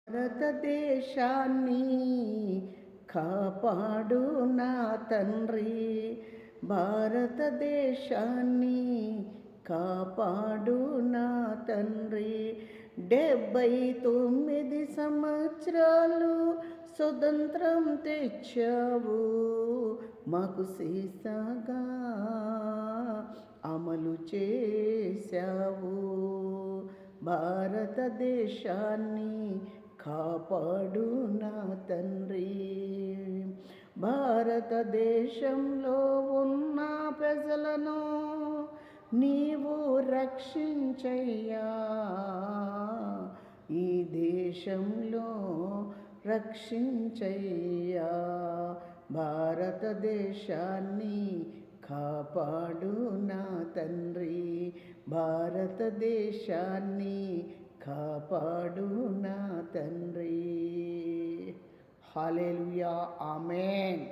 భారతదేశాన్ని కాపాడు నా తండ్రి, భారతదేశాన్ని కాపాడు నా తండ్రి. 79 సంవత్సరాలు స్వతంత్రం తెచ్చావు, మాకు సీసాగా అమలు చేశావు. భారతదేశాన్ని కాపాడు నా తండ్రి. భారతదేశంలో ఉన్న ప్రజలను నీవు రక్షించయ్యా, ఈ దేశంలో రక్షించయ్యా. భారతదేశాన్ని కాపాడు నా తండ్రి, భారతదేశాన్ని కాపాడు నా తండ్రి. హల్లెలూయా, ఆమేన్.